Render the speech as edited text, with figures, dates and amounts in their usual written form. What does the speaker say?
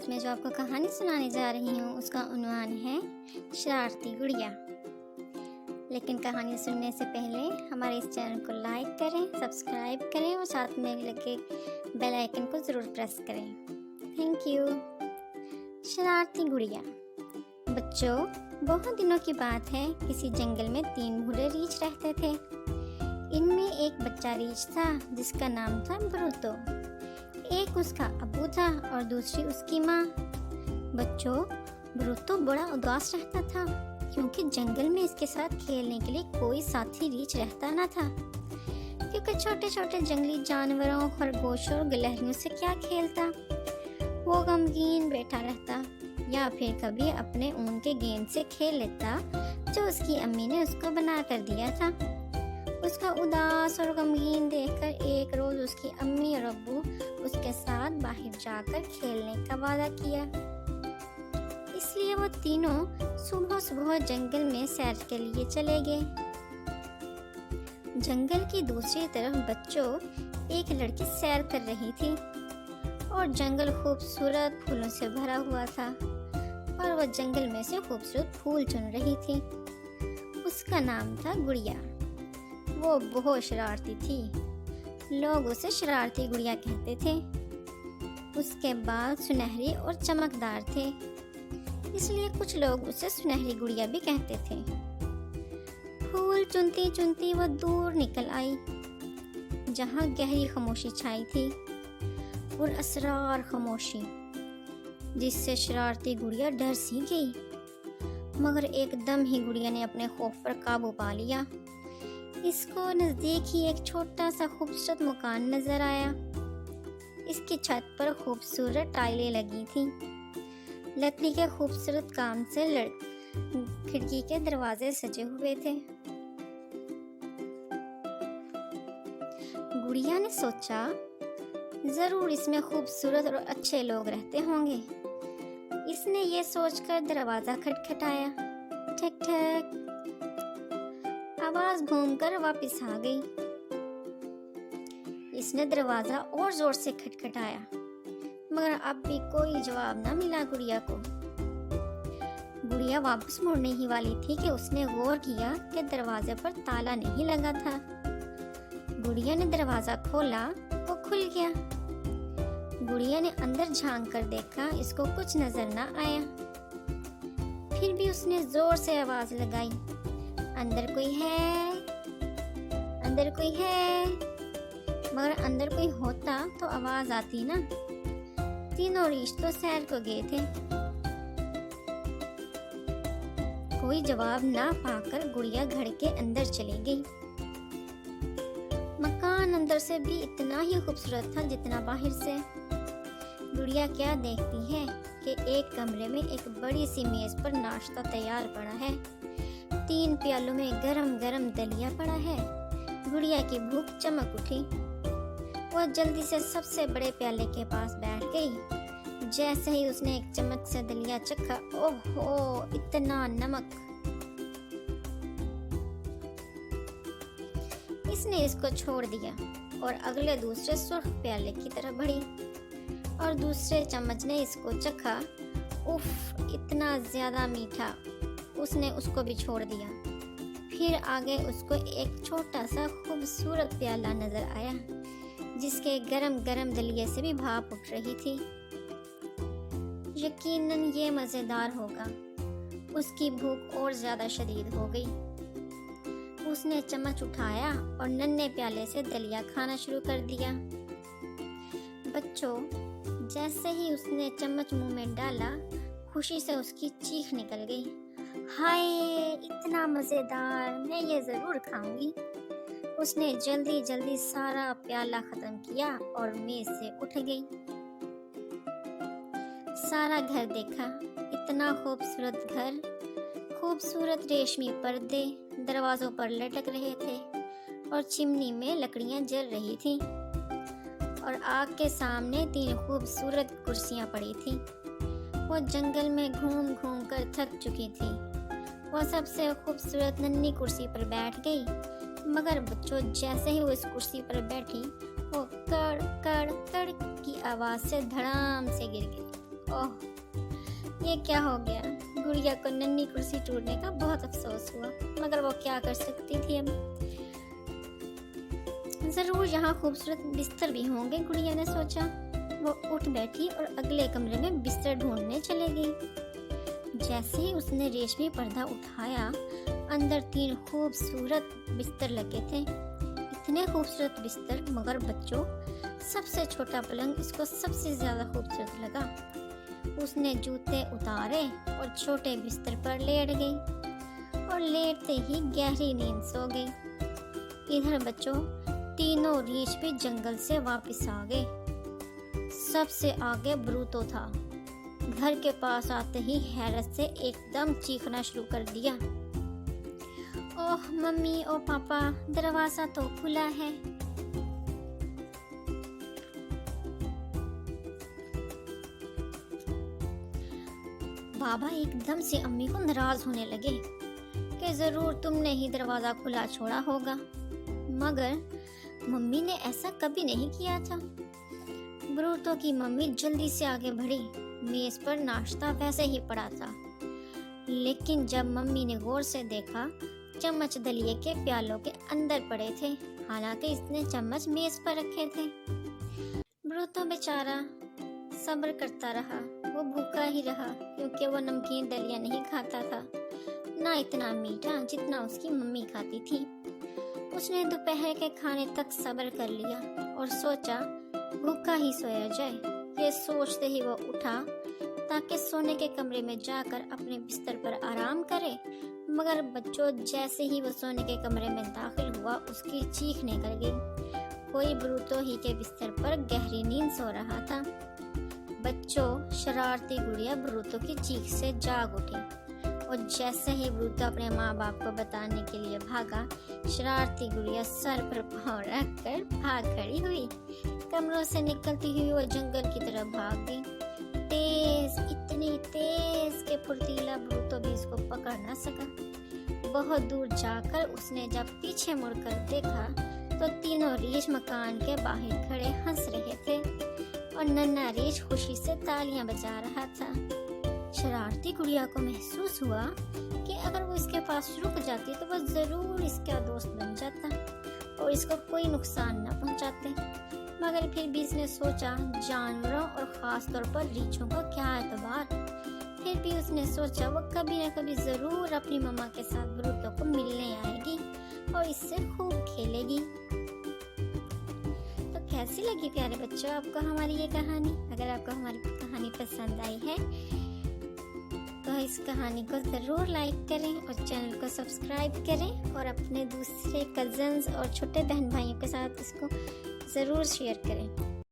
आज मैं जो आपको कहानी सुनाने जा रही हूँ उसका उन्वान है शरारती गुड़िया। लेकिन कहानी सुनने से पहले हमारे इस चैनल को लाइक करें, सब्सक्राइब करें और साथ में लगे बेल आइकन को ज़रूर प्रेस करें। Thank you. शरारती गुड़िया। बच्चों, बहुत दिनों की बात है, किसी जंगल में 3 बूढ़े रीछ रहते थे। इनमें एक बच्चा रीछ था जिसका नाम था ब्रूतो। एक उसका अब्बू था और दूसरी उसकी माँ। बच्चों, ब्रूतो बड़ा उदास रहता था क्योंकि जंगल में इसके साथ खेलने के लिए कोई साथी रीछ रहता न था। क्योंकि छोटे छोटे जंगली जानवरों, खरगोशों और गिलहरियों से क्या खेलता। वो गमगीन बैठा रहता या फिर कभी अपने ऊन के गेंद से खेल लेता जो उसकी अम्मी ने उसको बना कर दिया था। उसका उदास और गमगीन देखकर एक रोज उसकी अम्मी और अब्बू उसके साथ बाहर जाकर खेलने का वादा किया। इसलिए वो तीनों सुबह सुबह जंगल में सैर के लिए चले गए। जंगल की दूसरी तरफ बच्चों, एक लड़की सैर कर रही थी और जंगल खूबसूरत फूलों से भरा हुआ था और वह जंगल में से खूबसूरत फूल चुन रही थी। उसका नाम था गुड़िया। वो बहुत शरारती थी। लोग उसे शरारती गुड़िया कहते थे। उसके बाल सुनहरे और चमकदार थे, इसलिए कुछ लोग उसे सुनहरी गुड़िया भी कहते थे। फूल चुनती चुनती वो दूर निकल आई, जहाँ गहरी खामोशी छाई थी और असरार खामोशी, जिससे शरारती गुड़िया डर सी गई। मगर एकदम ही गुड़िया ने अपने खौफ पर काबू पा लिया। इसको नजदीक ही एक छोटा सा खूबसूरत मकान नजर आया। इसकी छत पर खूबसूरत टाइलें लगी थीं। लकड़ी के खूबसूरत काम से खिड़की के दरवाजे सजे हुए थे। गुड़िया ने सोचा, जरूर इसमें खूबसूरत और अच्छे लोग रहते होंगे। इसने ये सोचकर दरवाजा खटखटाया। ठक ठक। आवाज घूमकर वापस आ गई। इसने दरवाजा और जोर से खटखटाया, मगर अब भी कोई जवाब न मिला गुड़िया को। गुड़िया वापस मुड़ने ही वाली थी कि उसने गौर किया कि दरवाजे पर ताला नहीं लगा था। गुड़िया ने दरवाजा खोला, वो खुल गया। गुड़िया ने अंदर झांक कर देखा, इसको कुछ नजर न आया। फिर भी उसने जोर से आवाज लगाई, अंदर कोई है, अंदर कोई है। मगर अंदर कोई होता तो आवाज आती ना। तीनों रीछ तो सैर को गए थे। कोई जवाब ना पाकर गुड़िया घर के अंदर चली गई। मकान अंदर से भी इतना ही खूबसूरत था जितना बाहर से। गुड़िया क्या देखती है कि एक कमरे में एक बड़ी सी मेज पर नाश्ता तैयार पड़ा है। 3 प्यालों में गरम गरम दलिया पड़ा है। गुड़िया की भूख चमक उठी। वह जल्दी से सबसे बड़े प्याले के पास बैठ गई। जैसे ही उसने एक चम्मच से दलिया चखा, ओहो, इतना नमक! इसने इसको छोड़ दिया और अगले दूसरे सुर्ख प्याले की तरफ बढ़ी और दूसरे चम्मच ने इसको चखा। उफ, इतना ज्यादा मीठा! उसने उसको भी छोड़ दिया। फिर आगे उसको एक छोटा सा खूबसूरत प्याला नजर आया जिसके गरम गरम दलिये से भी भाप उठ रही थी। यकीनन ये मजेदार होगा। उसकी भूख और ज्यादा शदीद हो गई। उसने चम्मच उठाया और नन्हे प्याले से दलिया खाना शुरू कर दिया। बच्चों, जैसे ही उसने चम्मच मुंह में डाला, खुशी से उसकी चीख निकल गई। हाय, इतना मजेदार! मैं ये जरूर खाऊंगी। उसने जल्दी जल्दी सारा प्याला खत्म किया और मेज से उठ गई। सारा घर देखा। इतना खूबसूरत घर, खूबसूरत रेशमी पर्दे दरवाजों पर लटक रहे थे और चिमनी में लकड़ियां जल रही थीं और आग के सामने 3 खूबसूरत कुर्सियां पड़ी थीं। वो जंगल में घूम घूम कर थक चुकी थी। वो सबसे खूबसूरत नन्ही कुर्सी पर बैठ गई। मगर बच्चों, जैसे ही वो इस कुर्सी पर बैठी, वो कड़ कड़ कड़ की आवाज से धड़ाम से गिर गई ओह, ये क्या हो गया। गुड़िया को नन्ही कुर्सी टूटने का बहुत अफसोस हुआ, मगर वो क्या कर सकती थी अब। जरूर यहाँ खूबसूरत बिस्तर भी होंगे, गुड़िया ने सोचा। वो उठ बैठी और अगले कमरे में बिस्तर ढूंढने चले गई। जैसे ही उसने रेशमी पर्दा उठाया, अंदर 3 खूबसूरत बिस्तर लगे थे। इतने खूबसूरत बिस्तर, मगर बच्चों सबसे छोटा पलंग इसको सबसे ज्यादा खूबसूरत लगा। उसने जूते उतारे और छोटे बिस्तर पर लेट गई और लेटते ही गहरी नींद सो गई। इधर बच्चों तीनों रीछ भी जंगल से वापस आ गए। सबसे आगे ब्रूतो था। घर के पास आते ही हैरत से एकदम चीखना शुरू कर दिया। ओह मम्मी, ओ पापा, दरवाजा तो खुला है। बाबा एकदम से अम्मी को नाराज होने लगे कि जरूर तुमने ही दरवाजा खुला छोड़ा होगा, मगर मम्मी ने ऐसा कभी नहीं किया था। ब्रूतो की मम्मी जल्दी से आगे बढ़ी। मेज पर नाश्ता वैसे ही पड़ा था, लेकिन जब मम्मी ने गौर से देखा, चम्मच दलिए के प्यालों के अंदर पड़े थे, हालांकि इसने चम्मच मेज पर रखे थे। ब्रूतो बेचारा सब्र करता रहा। वो भूखा ही रहा क्योंकि वो नमकीन दलिया नहीं खाता था, ना इतना मीठा जितना उसकी मम्मी खाती थी। उसने दोपहर के खाने तक सब्र कर लिया और सोचा भूखा ही सोया जाए। ये सोचते ही वो उठा ताकि सोने के कमरे में जाकर अपने बिस्तर पर आराम करे, मगर बच्चों जैसे ही वो सोने के कमरे में दाखिल हुआ, उसकी चीख निकल गई। कोई ब्रूतो ही के बिस्तर पर गहरी नींद सो रहा था। बच्चों शरारती गुड़िया ब्रूतो की चीख से जाग उठी और जैसे ही ब्रूतो अपने माँ बाप को बताने के लिए भागा, शरारती गुड़िया सर पर पाँव रख कर भाग खड़ी हुई। कमरों से निकलती हुई वो जंगल की तरफ भाग गई, तेज, इतनी तेज कि फुर्तीला ब्रूतो भी उसको पकड़ न सका। बहुत दूर जाकर उसने जब पीछे मुड़कर देखा तो तीनों रीछ मकान के बाहर खड़े हंस रहे थे और नन्हा रीछ खुशी से तालियां बजा रहा था। शरारती गुड़िया को महसूस हुआ कि अगर वो इसके पास रुक जाती तो वह जरूर इसका दोस्त बन जाता और इसको कोई नुकसान न पहुंचाते। मगर फिर भी इसने सोचा, जानवरों और खास तौर पर रीछों का क्या एतबार। फिर भी उसने सोचा वो कभी न कभी जरूर अपनी मम्मा के साथ ब्रूतो को मिलने आएगी और इससे खूब खेलेगी। तो कैसी लगी प्यारे बच्चों आपको हमारी ये कहानी? अगर आपको हमारी कहानी पसंद आई है तो इस कहानी को ज़रूर लाइक करें और चैनल को सब्सक्राइब करें और अपने दूसरे कज़न्स और छोटे बहन भाइयों के साथ इसको ज़रूर शेयर करें।